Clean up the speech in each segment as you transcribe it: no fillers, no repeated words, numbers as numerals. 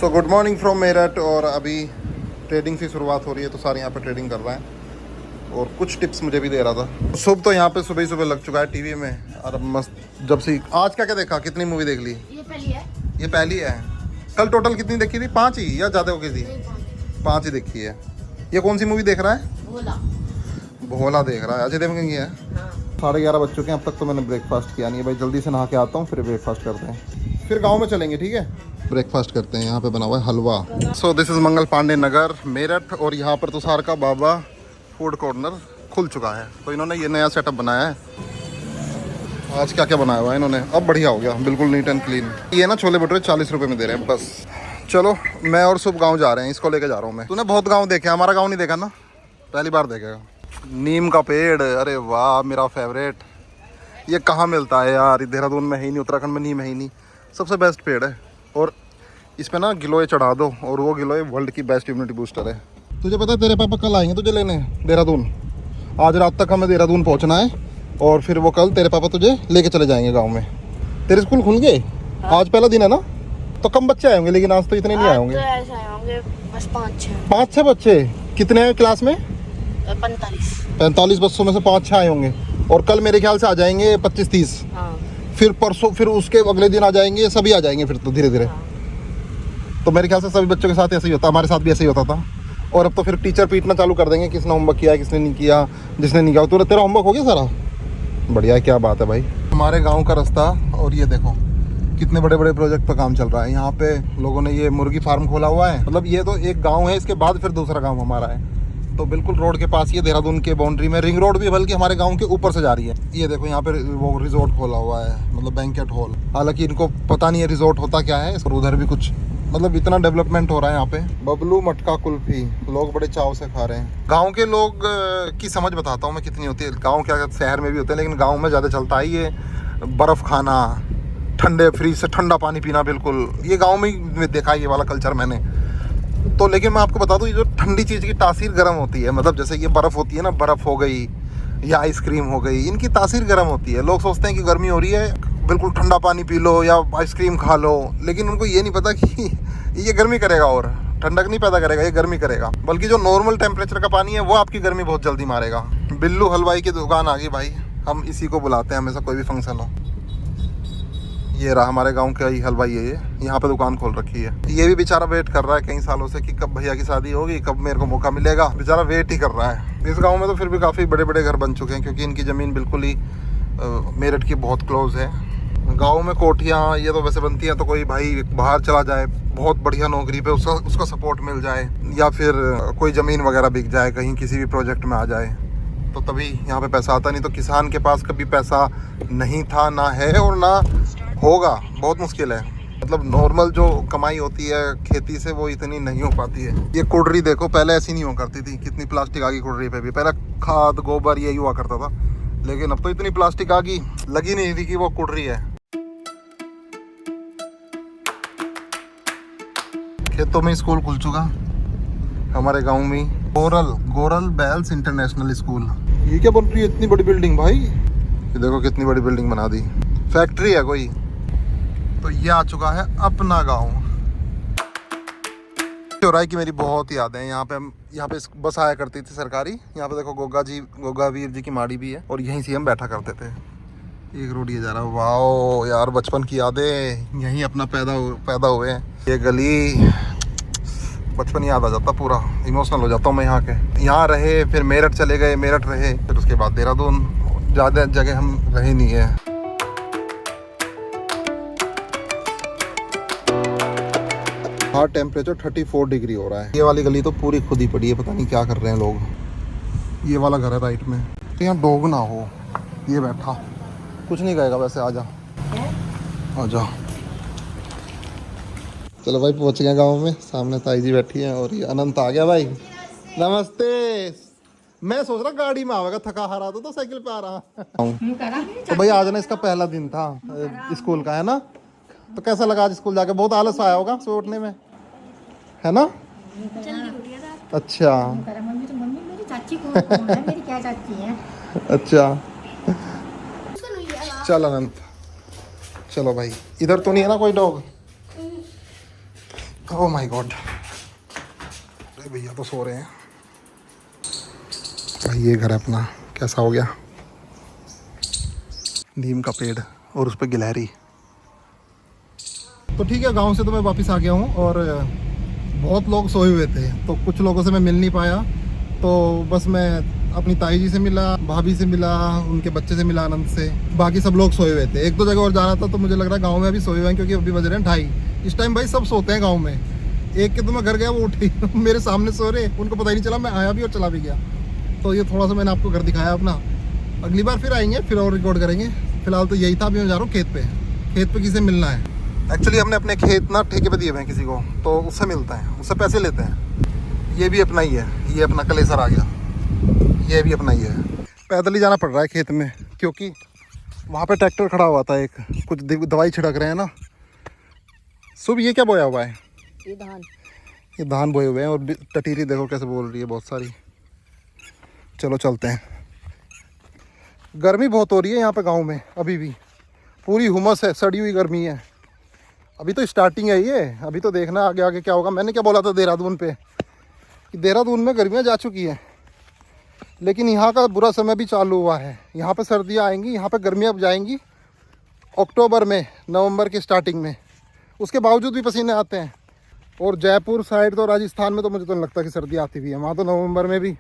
तो good morning from Meerut. और अभी ट्रेडिंग से शुरुआत हो रही है तो सारे यहाँ पे ट्रेडिंग कर रहे हैं और कुछ टिप्स मुझे भी दे रहा था। सुबह तो यहाँ पे सुबह ही सुबह लग चुका है टीवी में। और अब मस्त जब से आज क्या क्या देखा, कितनी मूवी देख ली? ये पहली है। ये पहली है। कल टोटल कितनी देखी थी? 5 ही या ज़्यादा हो गई थी? 5 ही देखी है। ये कौन सी मूवी देख रहा है? भोला। भोला देख रहा है। अजय देवगन की है। हाँ। 11:30 बज चुके हैं, अब तक तो मैंने ब्रेकफास्ट किया नहीं है भाई। जल्दी से नहा के आता हूँ फिर ब्रेकफास्ट करते हैं, फिर गाँव में चलेंगे। ठीक है, ब्रेकफास्ट करते हैं। यहाँ पे बना हुआ है हलवा। So this is Mangal Pandey Nagar Meerut. और यहाँ पर तुषार का बाबा फूड कॉर्नर खुल चुका है। तो इन्होंने ये नया सेटअप बनाया है। आज क्या क्या बनाया हुआ है इन्होंने, अब बढ़िया हो गया, बिल्कुल नीट एंड क्लीन। ये ना छोले भटूरे 40 रुपये में दे रहे हैं बस। चलो मैं और शुभ गाँव जा रहे हैं, इसको लेके जा रहा हूँ मैं। तूने बहुत गाँव देखे, हमारा गाँव नहीं देखा ना, पहली बार देखेगा। नीम का पेड़, अरे वाह मेरा फेवरेट। ये कहाँ मिलता है यार? देहरादून में है ही नहीं, उत्तराखंड में नीम है ही नहीं। सबसे बेस्ट पेड़ है। और इस पे ना गिलोय चढ़ा दो और वो गिलोय वर्ल्ड की बेस्ट इम्यूनिटी बूस्टर है। तुझे पता है तेरे पापा कल आएंगे तुझे लेने देहरादून। आज रात तक हमें देहरादून पहुंचना है और फिर वो कल तेरे पापा तुझे लेके चले जाएंगे गांव में। तेरे स्कूल खुल गए? आज पहला दिन है ना, तो कम बच्चे आए होंगे, लेकिन आज तो इतने नहीं आए होंगे। ऐसे आए होंगे बस 5-6। 5-6 बच्चे? कितने हैं क्लास में? 45 बच्चों में से 5-6 आए होंगे। और कल मेरे ख्याल से आ जाएंगे 25-30। हाँ। फिर परसों, फिर उसके अगले दिन आ जाएंगे, सभी आ जाएंगे फिर तो धीरे धीरे। हाँ। तो मेरे ख्याल से सभी बच्चों के साथ ऐसे ही होता, हमारे साथ भी ऐसे ही होता था। और अब तो फिर टीचर पीटना चालू कर देंगे, किसने होमवर्क किया किसने नहीं किया। जिसने नहीं किया तो तेरा होमवर्क हो गया सारा? बढ़िया है, क्या बात है भाई। हमारे गांव का रास्ता, और ये देखो कितने बड़े बड़े प्रोजेक्ट पर काम चल रहा है। यहाँ पे लोगों ने ये मुर्गी फार्म खोला हुआ है। मतलब ये तो एक गाँव है, इसके बाद फिर दूसरा गाँव हमारा है। तो बिल्कुल रोड के पास, ये देहरादून के बाउंड्री में, रिंग रोड भी बल्कि हमारे गांव के ऊपर से जा रही है। ये देखो यहाँ पे वो रिजॉर्ट खोला हुआ है, मतलब बैंकेट हॉल। हालांकि इनको पता नहीं है रिजॉर्ट होता क्या है। और उधर भी कुछ, मतलब इतना डेवलपमेंट हो रहा है यहाँ पे। बबलू मटका कुल्फी लोग बड़े चाव से खा रहे हैं। गाँव के लोग की समझ बताता हूँ मैं कितनी होती है। गाँव क्या शहर में भी होते हैं, लेकिन गाँव में ज़्यादा चलता है ये बर्फ़ खाना, ठंडे फ्रिज से ठंडा पानी पीना। बिल्कुल ये गाँव में ही देखा है ये वाला कल्चर मैंने तो। लेकिन मैं आपको बता दूं, ये जो ठंडी चीज़ की तासीर गर्म होती है, मतलब जैसे ये बर्फ़ होती है ना, बर्फ़ हो गई या आइसक्रीम हो गई, इनकी तासीर गर्म होती है। लोग सोचते हैं कि गर्मी हो रही है, बिल्कुल ठंडा पानी पी लो या आइसक्रीम खा लो, लेकिन उनको ये नहीं पता कि ये गर्मी करेगा और ठंडक नहीं पैदा करेगा, ये गर्मी करेगा। बल्कि जो नॉर्मल टेम्परेचर का पानी है वो आपकी गर्मी बहुत जल्दी मारेगा। बिल्लू हलवाई की दुकान आ गई भाई, हम इसी को बुलाते हैं हमेशा कोई भी फंक्शन हो। ये रहा हमारे गांव का ही हलवाई है, ये यहाँ पे दुकान खोल रखी है। ये भी बेचारा वेट कर रहा है कई सालों से कि कब भैया की शादी होगी, कब मेरे को मौका मिलेगा। बेचारा वेट ही कर रहा है। इस गांव में तो फिर भी काफ़ी बड़े बड़े घर बन चुके हैं, क्योंकि इनकी ज़मीन बिल्कुल ही मेरठ की बहुत क्लोज है। गाँव में कोठियाँ ये तो वैसे बनती हैं तो कोई भाई बाहर चला जाए बहुत बढ़िया नौकरी पे, उसका सपोर्ट मिल जाए, या फिर कोई ज़मीन वगैरह बिक जाए कहीं किसी भी प्रोजेक्ट में आ जाए, तो तभी यहाँ पे पैसा आता। नहीं तो किसान के पास कभी पैसा नहीं था, ना है और ना होगा। बहुत मुश्किल है। मतलब नॉर्मल जो कमाई होती है खेती से वो इतनी नहीं हो पाती है। ये कुड़री देखो, पहले ऐसी नहीं हुआ करती थी। कितनी प्लास्टिक आ गई कुड़री पे भी। पहले खाद गोबर यही हुआ करता था, लेकिन अब तो इतनी प्लास्टिक आ गई, लगी नहीं थी कि वो कुड़री है। खेतों में स्कूल खुल चुका हमारे गाँव में। Goral bells international school. ये क्या बन रही है इतनी बड़ी बिल्डिंग भाई? ये देखो कितनी बड़ी बिल्डिंग बना दी, फैक्ट्री है कोई। तो ये आ चुका है अपना गांव। चौराहे की मेरी बहुत याद है। यहाँ पे बस आया करती थी सरकारी। यहाँ पे देखो गोगा वीर जी की माड़ी भी है, और यहीं से हम बैठा करते थे। एक रोड ये जा रहा है। वाओ यार, बचपन की यादें, यहीं अपना पैदा हुए हैं। ये गली, बचपन याद आ जाता, पूरा इमोशनल हो जाता हूँ मैं। यहाँ रहे, फिर मेरठ चले गए, मेरठ रहे, फिर उसके बाद देहरादून। ज़्यादा जगह हम रहे नहीं है। हाँ, टेम्परेचर 34 डिग्री हो रहा है। ये वाली गली तो पूरी खुद ही पड़ी है, पता नहीं क्या कर रहे हैं लोग। ये वाला घर है राइट में। तो यहाँ डॉग ना हो, ये बैठा कुछ नहीं कहेगा वैसे। आजा आजा। चलो भाई पहुँच गए गाँव में। सामने ताई जी बैठी हैं और ये अनंत आ गया भाई। नमस्ते। मैं सोच रहा गाड़ी में आवेगा, थका हारा तो साइकिल पे आ रहा। तो भाई आज ना इसका पहला दिन था स्कूल का, है ना? तो कैसा लगा आज स्कूल जाके? बहुत आलस आया होगा सुबह उठने में, है ना? अच्छा मेरी चाची कौन है? मेरी क्या चाची है? अच्छा चल अनंत, चलो भाई। इधर तो नहीं है ना कोई डॉग? ओह माय गॉड, अरे भैया तो सो रहे हैं भाई। ये घर है अपना, कैसा हो गया, नीम का पेड़ और उस पर गिलहरी। तो ठीक है, गांव से तो मैं वापस आ गया हूँ और बहुत लोग सोए हुए थे, तो कुछ लोगों से मैं मिल नहीं पाया। तो बस मैं अपनी ताई जी से मिला, भाभी से मिला, उनके बच्चे से मिला, आनंद से। बाकी सब लोग सोए हुए थे। एक दो जगह और जाना था, तो मुझे लग रहा है गांव में अभी सोए हुए हैं, क्योंकि अभी बज रहे हैं 2:30। इस टाइम भाई सब सोते हैं गांव में। एक के तो मैं घर गया, वो उठे मेरे सामने सो रहे, उनको पता ही नहीं चला मैं आया भी और चला भी गया। तो ये थोड़ा सा मैंने आपको घर दिखाया अपना। अगली बार फिर आएंगे, फिर और रिकॉर्ड करेंगे। फिलहाल तो यही था। अभी मैं जा रहा हूँ खेत पे किसे मिलना है। एक्चुअली हमने अपने खेत ना ठेके पे दिए हुए हैं किसी को, तो उससे मिलते हैं, उससे पैसे लेते हैं। ये भी अपना ही है, ये अपना कलेसर आ गया, ये भी अपना ही है। पैदल ही जाना पड़ रहा है खेत में, क्योंकि वहाँ पे ट्रैक्टर खड़ा हुआ था एक, कुछ दवाई छिड़क रहे हैं ना। सुबह ये क्या बोया हुआ है? ये धान बोए हुए हैं। और टटीरी देखो कैसे बोल रही है, बहुत सारी। चलो चलते हैं। गर्मी बहुत हो रही है यहाँ पे गाँव में, अभी भी पूरी हुमस है, सड़ी हुई गर्मी है। अभी तो स्टार्टिंग है ये, अभी तो देखना आगे आगे क्या होगा। मैंने क्या बोला था देहरादून पे, कि देहरादून में गर्मियाँ जा चुकी हैं, लेकिन यहाँ का बुरा समय भी चालू हुआ है। यहाँ पे सर्दियाँ आएंगी, यहाँ पे गर्मियाँ जाएंगी अक्टूबर में, नवंबर के स्टार्टिंग में। उसके बावजूद भी पसीने आते हैं। और जयपुर साइड तो, राजस्थान में तो मुझे तो नहीं लगता कि सर्दी आती भी है। वहाँ तो नवंबर में भी,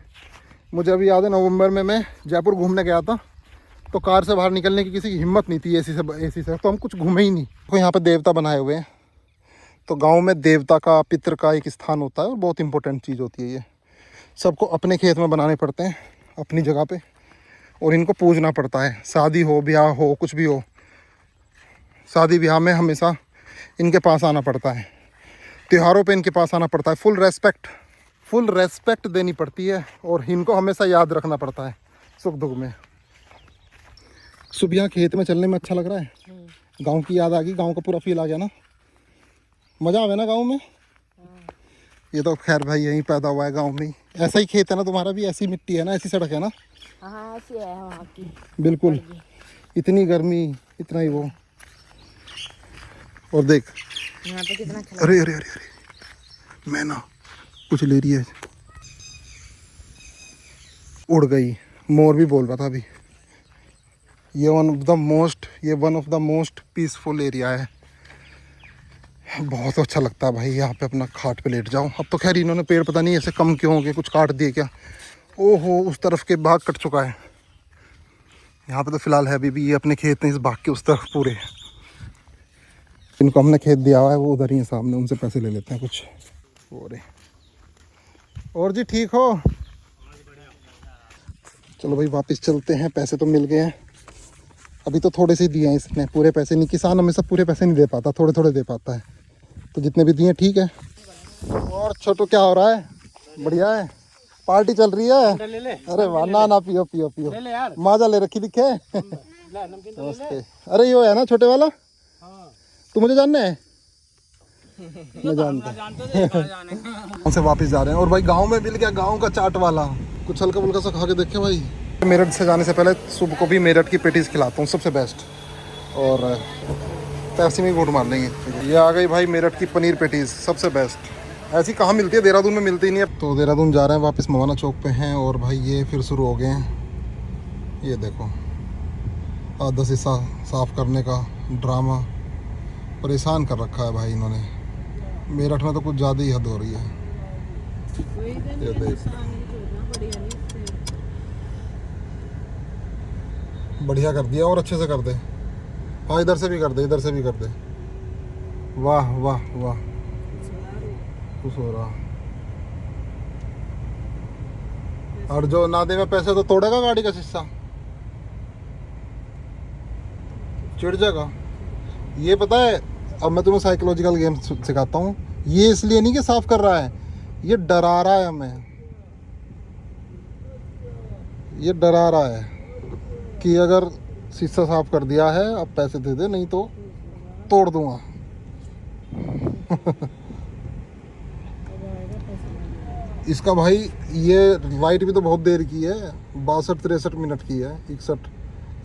मुझे अभी याद है नवंबर में मैं जयपुर घूमने गया था, तो कार से बाहर निकलने की किसी की हिम्मत नहीं थी एसी से, तो हम कुछ घूमे ही नहीं। तो यहाँ पे देवता बनाए हुए हैं, तो गांव में देवता का, पितृ का एक स्थान होता है, और बहुत इंपॉर्टेंट चीज़ होती है ये। सबको अपने खेत में बनाने पड़ते हैं, अपनी जगह पे, और इनको पूजना पड़ता है। शादी हो, ब्याह हो, कुछ भी हो, शादी ब्याह में हमेशा इनके पास आना पड़ता है, त्योहारों पे इनके पास आना पड़ता है। फुल रेस्पेक्ट देनी पड़ती है, और इनको हमेशा याद रखना पड़ता है सुख दुख में। सुबह खेत में चलने में अच्छा लग रहा है, गांव की याद आ गई, गांव का पूरा फील आ गया ना। मज़ा आवे ना गांव में। ये तो खैर भाई यहीं पैदा हुआ है गांव में ही। ऐसा ही खेत है ना तुम्हारा भी, ऐसी मिट्टी है ना, ऐसी सड़क है ना। हाँ ऐसी है वहाँ की। बिल्कुल, इतनी गर्मी, इतना ही वो। और देख यहाँ पे कितना अच्छा अरे अरे अरे अरे, मैं ना कुछ ले रही है, उड़ गई। मोर भी बोल रहा था अभी। ये one of the most peaceful area है। बहुत अच्छा लगता है भाई यहाँ पे अपना खाट पे लेट जाओ। अब तो खैर इन्होंने पेड़ पता नहीं ऐसे कम क्यों हो गए, कुछ काट दिए क्या। ओहो, उस तरफ के भाग कट चुका है। यहाँ पे तो फिलहाल है अभी भी ये अपने खेत हैं, इस भाग के उस तरफ पूरे। इनको हमने खेत दिया हुआ है, वो उधर ही है सामने, उनसे पैसे ले लेते हैं कुछ। और जी ठीक हो? चलो भाई वापस चलते हैं। पैसे तो मिल गए हैं, अभी तो थोड़े से दिए हैं इसने, पूरे पैसे नहीं। किसान हमेशा पूरे पैसे नहीं दे पाता, थोड़े थोड़े दे पाता है। तो जितने भी दिए ठीक है। और छोटू क्या हो रहा है? बढ़िया है, पार्टी चल रही है। अरे वाह, ना पियो पियो पियो, माजा ले रखी दिखे। नमस्ते। अरे ये है ना छोटे वाला, तू मुझे जानना है? मैं जानता। उनसे वापस जा रहे हैं। और भाई गांव में मिल गया गांव का चाट वाला, कुछ हल्का फुल्का सा खा के देखे भाई। मेरठ से जाने से पहले सुबह को भी मेरठ की पेटीज खिलाता हूँ, सबसे बेस्ट। और पैसे में घूट मार लेंगे। ये आ गई भाई मेरठ की पनीर पेटीज, सबसे बेस्ट। ऐसी कहाँ मिलती है, देहरादून में मिलती ही नहीं है। तो देहरादून जा रहे हैं वापस, मवाना चौक पे हैं। और भाई ये फिर शुरू हो गए हैं, ये देखो आधा शीशा साफ़ करने का ड्रामा। परेशान कर रखा है भाई इन्होंने। मेरठ में तो कुछ ज़्यादा ही हद हो रही है। ये देख, बढ़िया कर दिया, और अच्छे से कर दे। हाँ इधर से भी कर दे, इधर से भी कर दे। वाह वाह वाह, खुश हो रहा। और जो ना दे में पैसे तो तोड़ेगा गाड़ी का शीशा, चिढ़ जाएगा। ये पता है, अब मैं तुम्हें साइकोलॉजिकल गेम सिखाता हूँ। ये इसलिए नहीं कि साफ कर रहा है, ये डरा रहा है हमें। ये डरा रहा है कि अगर शीशा साफ कर दिया है अब पैसे दे दे, नहीं तो तोड़ दूंगा। इसका भाई ये लाइट भी तो बहुत देर की है, 62-63 मिनट की है,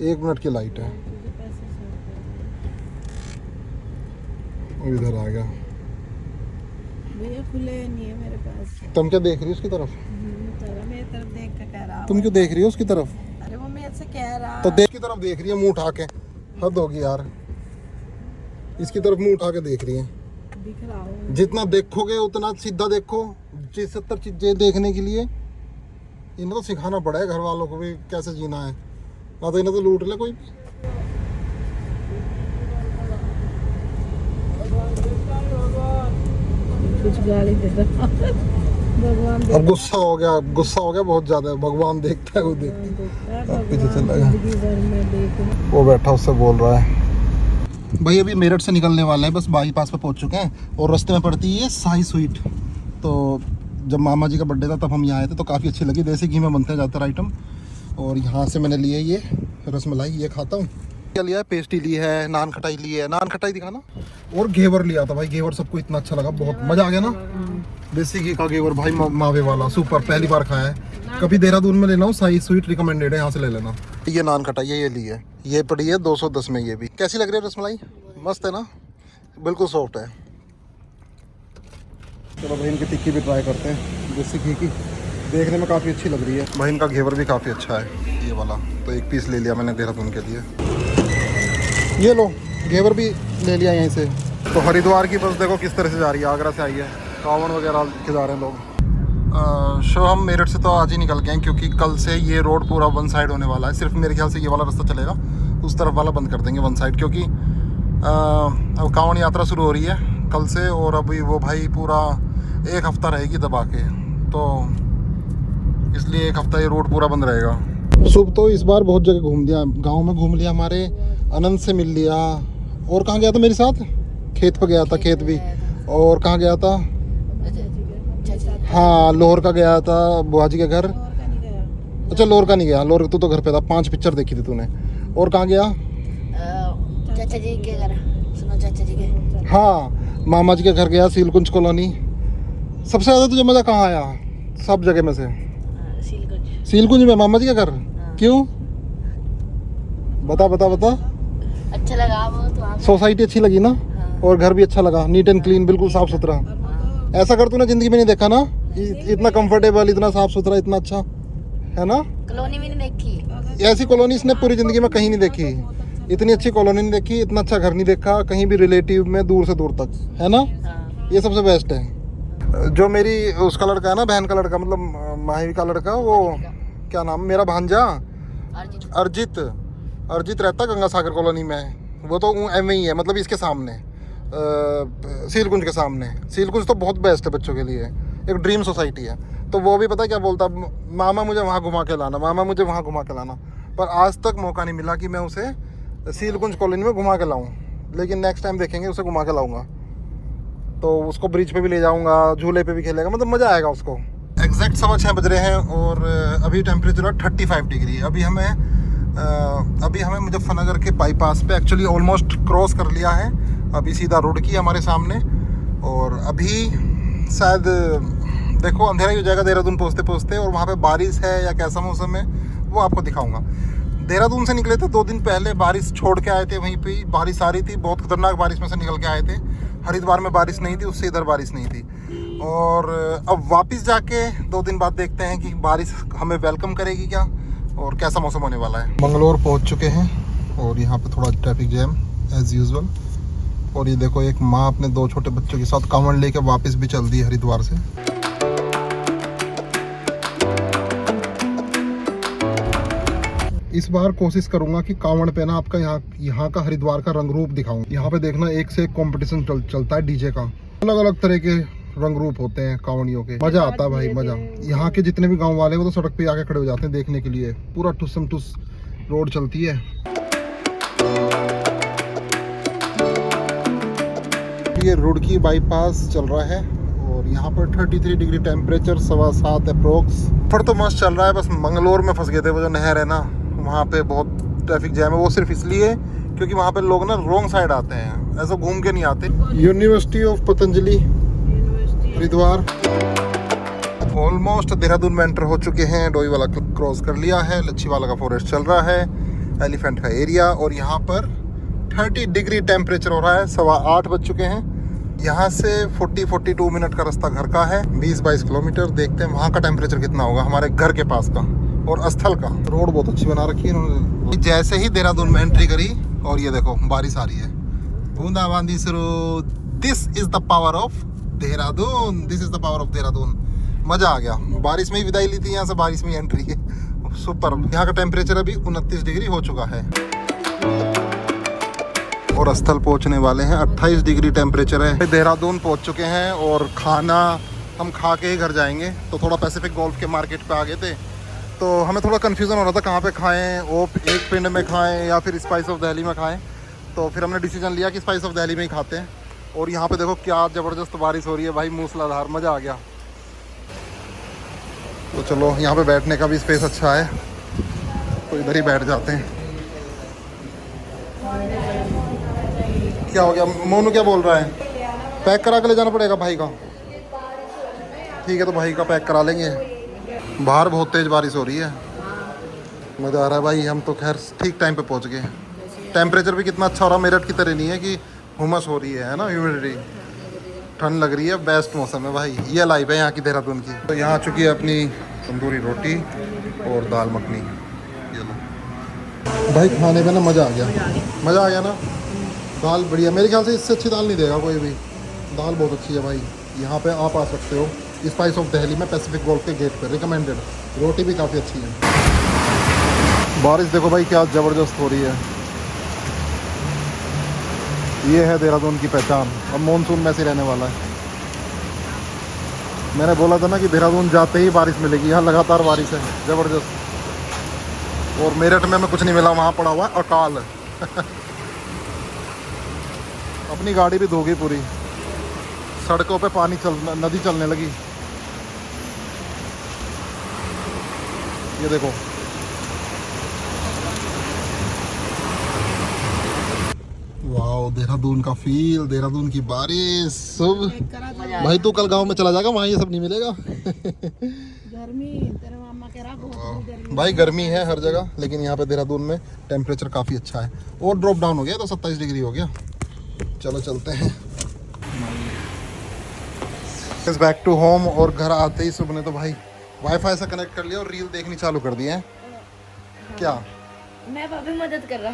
1 मिनट की लाइट है। इधर आ गया भैया खुले नहीं है मेरे पास। तुम क्या देख रही हो उसकी तरफ? तो मेरी तरफ देख के कह रहा तुम क्यों देख रही हो उसकी तरफ? अरे वो मेरे से कह रहा तो देख की तरफ देख रही है मुंह उठा के, हद होगी यार। इसकी तरफ मुंह उठा के देख रही है। दिख रहा हूँ। जितना देखोगे उतना सीधा देखो। 70 चीजें देखने के लिए इन्हें तो सिखाना पड़ेगा घर वालों को भी कैसे जीना है, ना तो इन्हें तो लूट ले कोई भी। कुछ गाली दे दो भगवान अब गुस्सा हो गया बहुत ज्यादा। भगवान देखता है, वो देखता है। पीछे चला गया। जिंदगी भर में देख वो बैठा उससे बोल रहा है। भाई अभी मेरठ से निकलने वाले हैं, बस बाईपास पे पहुंच चुके हैं और रास्ते में पड़ती है साई स्वीट। तो जब मामा जी का बर्थडे था तब हम यहाँ आए थे तो काफ़ी अच्छी लगी। देसी घी में बनते हैं ज़्यादातर आइटम। और यहाँ से मैंने लिए ये रसमलाई, ये खाता हूँ। क्या लिया है? पेस्ट्री ली है, नान खटाई ली है। नान खटाई दिखाना। और घेवर लिया था भाई। घेवर सबको इतना अच्छा लगा, बहुत मज़ा आ गया ना। देसी घी का घेवर भाई, मावे वाला सुपर, पहली बार खाया है। कभी देहरादून में लेना हो साई स्वीट रिकमेंडेड है, यहाँ से ले लेना। ये नान खटाई ये ली है, ये पड़ी है 210 में। ये भी कैसी लग रही है रसमलाई? मस्त है ना, बिल्कुल सॉफ्ट है। चलो भाई इनकी टिक्की भी ट्राई करते हैं देसी घी की। देखने में काफ़ी अच्छी लग रही है भाई। इनका घेवर भी काफ़ी अच्छा है ये वाला। तो एक पीस ले लिया मैंने देहरादून के लिए। ये लो, घेवर भी ले लिया यहीं से। तो हरिद्वार की बस देखो किस तरह से जा रही है। आगरा से आई है, कावड़ वगैरह के जा रहे हैं लोग। हम मेरठ से तो आज ही निकल गए हैं क्योंकि कल से ये रोड पूरा वन साइड होने वाला है। सिर्फ मेरे ख्याल से ये वाला रास्ता चलेगा, उस तरफ वाला बंद कर देंगे वन साइड। क्योंकि अब कावड़ यात्रा शुरू हो रही है कल से, और अभी वो भाई पूरा 1 हफ्ता रहेगी दबा के, तो इसलिए 1 हफ्ता ये रोड पूरा बंद रहेगा। सुबह तो इस बार बहुत जगह घूम लिया, गांव में घूम लिया, हमारे अनंत से मिल लिया। और कहाँ गया था मेरे साथ? खेत पे गया था, खेत भी। और कहाँ गया था? हाँ, लोहर का गया था, बुआ जी के घर। अच्छा, लोहर का नहीं गया, लोहर तू तो घर पे था। 5 पिक्चर देखी थी तूने। और कहाँ गया? चाचा जी के घर, सुनो चाचा जी के। हाँ, मामा जी के घर गया, सीलकुंज कॉलोनी। सबसे ज़्यादा तुझे मज़ा कहाँ आया सब जगह में से? सीलकुंज में मामा जी का घर। क्यों? बता बता बता। अच्छा लगा वो तो। सोसाइटी अच्छी लगी ना? और घर भी अच्छा लगा, नीट एंड क्लीन, बिल्कुल साफ सुथरा। ऐसा कर तूने जिंदगी में नहीं देखा ना, इतना कंफर्टेबल, इतना साफ सुथरा, इतना अच्छा है ना। कॉलोनी भी नहीं देखी, ऐसी कॉलोनी इसने पूरी जिंदगी में कहीं नहीं देखी। इतनी अच्छी कॉलोनी नहीं देखी, इतना अच्छा घर नहीं देखा कहीं भी रिलेटिव में, दूर से दूर तक, है ना। ये सबसे बेस्ट है। जो मेरी उसका लड़का है ना, बहन का लड़का, मतलब माही का लड़का, वो क्या नाम, मेरा भांजा अर्जित रहता गंगा सागर कॉलोनी में। वो तो एम ही है, मतलब इसके सामने, सीलकुंज के सामने। सीलकुंज तो बहुत बेस्ट है बच्चों के लिए, एक ड्रीम सोसाइटी है। तो वो भी पता है क्या बोलता, मामा मुझे वहाँ घुमा के लाना, मामा मुझे वहाँ घुमा के लाना। पर आज तक मौका नहीं मिला कि मैं उसे सीलकुंज कॉलोनी में घुमा के लाऊं। लेकिन नेक्स्ट टाइम देखेंगे, उसे घुमा के लाऊंगा। तो उसको ब्रिज पे भी ले जाऊंगा, झूले पे भी खेलेगा, मतलब मज़ा आएगा उसको। एग्जैक्ट 6:15 बज रहे हैं और अभी टेम्परेचर है 35 डिग्री। अभी हमें मुजफ्फरनगर के बाईपास पे एक्चुअली ऑलमोस्ट क्रॉस कर लिया है। अभी सीधा रोड की हमारे सामने, और अभी शायद देखो अंधेरा ही हो जाएगा देहरादून पहुँचते पहुँचते। और वहाँ पे बारिश है या कैसा मौसम है वो आपको दिखाऊंगा। देहरादून से निकले थे 2 दिन पहले, बारिश छोड़ के आए थे, वहीं पे बारिश आ रही थी, बहुत खतरनाक बारिश में से निकल के आए थे। हरिद्वार में बारिश नहीं थी, उससे इधर बारिश नहीं थी। और अब वापस जाके 2 दिन बाद देखते हैं कि बारिश हमें वेलकम करेगी क्या और कैसा मौसम होने वाला है। मंगलोर पहुंच चुके हैं और यहाँ पे थोड़ा ट्रैफिक जैम एज यूजुअल। और ये देखो, एक माँ अपने 2 छोटे बच्चों के साथ कांवड़ लेके वापस भी चल दी हरिद्वार से। इस बार कोशिश करूंगा कि कांवड़ पे ना आपका यहाँ का हरिद्वार का रंग रूप दिखाऊं। यहाँ पे देखना एक से एक कंपटीशन चलता है डीजे का। अलग अलग तरह के रंग रूप होते हैं कांवड़ियों के, मजा आता है भाई, मजा। यहाँ के जितने भी गांव वाले वो तो सड़क पे आके खड़े हो जाते हैं देखने के लिए। पूरा ठुसम ठुस रोड चलती है। ये रुड़की बाईपास चल रहा है और यहाँ पर 33 डिग्री टेम्परेचर, 7:15 अप्रोक्स। फिर तो मस्त चल रहा है, बस मंगलोर में फंस गए थे। वो जो नहर है ना, वहाँ पे बहुत ट्रैफिक जैम है। वो सिर्फ इसलिए क्योंकि वहाँ पे लोग ना रोंग साइड आते हैं, ऐसा घूम के नहीं आते। University of Patanjali Haridwar. Almost Dehradun में एंटर हो चुके हैं। डोई वाला क्रॉस कर लिया है, लच्छी वाला का फॉरेस्ट चल रहा है, एलिफेंट का एरिया। और यहाँ पर 30 डिग्री टेम्परेचर हो रहा है। 8:15 बज चुके हैं यहाँ से 40-42 मिनट का रास्ता घर का है, 20-22 किलोमीटर। देखते हैं वहाँ का टेम्परेचर कितना होगा हमारे घर के पास का और स्थल का। रोड बहुत अच्छी बना रखी है इन्होंने। जैसे ही देहरादून में एंट्री करी और ये देखो बारिश आ रही है, बूंदाबांदी शुरू। This is the power of Dehradun, this is the power of Dehradun. मजा आ गया, बारिश में ही विदाई ली थी, यहाँ से बारिश में एंट्री है। सुपर। यहाँ का टेम्परेचर अभी 29 डिग्री हो चुका है और स्थल पहुँचने वाले हैं। 28 डिग्री टेम्परेचर है। देहरादून पहुँच चुके हैं और खाना हम खा के ही घर जाएंगे। तो थोड़ा पैसिफिक गोल्फ के मार्केट पे आ गए थे, तो हमें थोड़ा कन्फ्यूज़न हो रहा था कहाँ पे खाएं, वो एक पिंड में खाएं या फिर स्पाइस ऑफ दिल्ली में खाएं। तो फिर हमने डिसीजन लिया कि स्पाइस ऑफ दिल्ली में ही खाते हैं। और यहाँ पे देखो क्या ज़बरदस्त बारिश हो रही है भाई, मूसलाधार। मज़ा आ गया। तो चलो यहाँ पे बैठने का भी स्पेस अच्छा है, तो इधर ही बैठ जाते हैं। क्या हो गया मोनू, क्या बोल रहा है? पैक करा के ले जाना पड़ेगा भाई का। ठीक है, तो भाई का पैक करा लेंगे। बाहर बहुत तेज़ बारिश हो रही है, मज़ा आ रहा है भाई। हम तो खैर ठीक टाइम पे पहुँच गए। टेम्परेचर भी कितना अच्छा हो रहा है, मेरठ की तरह नहीं है कि हुमस हो रही है ना, ह्यूमिडिटी। ठंड लग रही है, बेस्ट मौसम है भाई। ये लाइफ है यहाँ की, देहरादून की। तो यहाँ आ चुकी है अपनी तंदूरी रोटी और दाल मखनी। ये लो भाई, खाने में ना मज़ा आ गया, मज़ा आ गया ना। दाल बढ़िया, मेरे ख्याल से इससे अच्छी दाल नहीं देगा कोई भी। दाल बहुत अच्छी है भाई। यहाँ पे आप आ सकते हो स्पाइस ऑफ दिल्ली में, पैसिफिक गोल्फ के गेट पे, रिकमेंडेड। रोटी भी काफ़ी अच्छी है। बारिश देखो भाई क्या ज़बरदस्त हो रही है। ये है देहरादून की पहचान। अब मानसून में से रहने वाला है। मैंने बोला था ना कि देहरादून जाते ही बारिश मिलेगी। यहाँ लगातार बारिश है ज़बरदस्त। और मेरठ में कुछ नहीं मिला, वहाँ पड़ा हुआ है अकाल। अपनी गाड़ी भी धोगी पूरी, सड़कों पे पानी नदी चलने लगी। ये देखो, वाह देहरादून का फील, देहरादून की बारिश। सुबह भाई तू कल गांव में चला जाएगा, वहाँ ये सब नहीं मिलेगा। गर्मी तेरे मामा कह रहा बहुत गर्मी। भाई गर्मी है हर जगह, लेकिन यहाँ पे देहरादून में टेम्परेचर काफ़ी अच्छा है। और ड्रॉप डाउन हो गया तो 27 डिग्री हो गया। चलो चलते हैं बैक टू होम। और घर आते ही सुबह ने तो भाई वाईफाई से कनेक्ट कर लिया और रील देखनी चालू कर दी है। क्या मैं भाभी मदद कर रहा।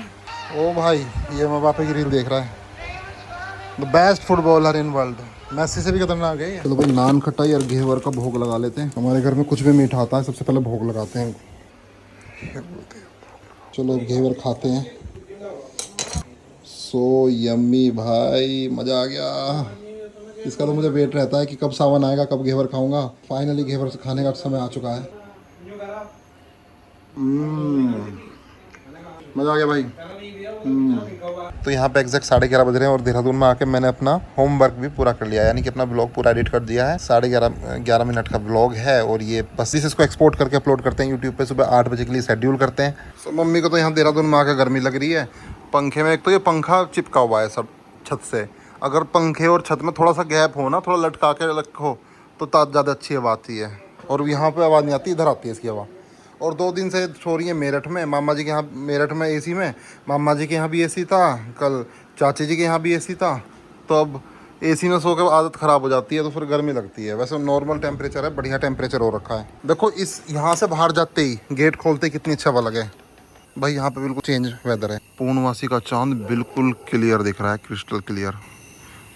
ओ भाई, ये माँ बाप की रील देख रहा है। The best footballer in world, Messi से भी खतरनाक है। चलो भाई नान खटाई और घेवर का भोग लगा लेते हैं। हमारे घर में कुछ भी मीठा आता है सबसे पहले भोग लगाते हैं। चलो घेवर खाते हैं। सो यम्मी भाई, मज़ा आ गया। इसका तो मुझे वेट रहता है कि कब सावन आएगा, कब घेवर खाऊंगा। फाइनली घेवर से खाने का समय आ चुका है। मज़ा आ गया भाई। तो यहाँ पे एग्जैक्ट 11:30 बज रहे हैं और देहरादून में आके मैंने अपना होमवर्क भी पूरा कर लिया, यानी कि अपना ब्लॉग पूरा एडिट कर दिया है। 11:30 मिनट का ब्लॉग है और ये बस इसको एक्सपोर्ट करके अपलोड करते हैं यूट्यूब पे। सुबह 8 बजे के लिए शेड्यूल करते हैं। सो मम्मी को तो यहाँ देहरादून में आकर गर्मी लग रही है। पंखे में एक तो ये पंखा चिपका हुआ है सब छत से। अगर पंखे और छत में थोड़ा सा गैप हो ना, थोड़ा लटका के रखो तो ज़्यादा अच्छी हवा आती है। और यहाँ पे आवाज़ नहीं आती, इधर आती है इसकी हवा। और 2 दिन से सो रही है मेरठ में, मामा जी के यहाँ मेरठ में एसी में। मामा जी के यहाँ भी एसी था, कल चाची जी के यहाँ भी एसी था। तो अब एसी में सो के आदत ख़राब हो जाती है तो फिर गर्मी लगती है। वैसे नॉर्मल टेम्परेचर है, बढ़िया टेम्परेचर हो रखा है। देखो इस यहाँ से बाहर जाते ही, गेट खोलते ही कितनी अच्छा हवा लगे भाई। यहाँ पे बिल्कुल चेंज वेदर है। पूर्णमासी का चांद बिल्कुल क्लियर दिख रहा है, क्रिस्टल क्लियर।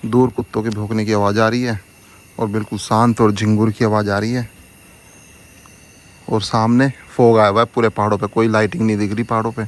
दूर कुत्तों के भौंकने की आवाज़ आ रही है और बिल्कुल शांत और झिंगुर की आवाज़ आ रही है। और सामने फॉग आया हुआ है पूरे पहाड़ों पे, कोई लाइटिंग नहीं दिख रही पहाड़ों पे।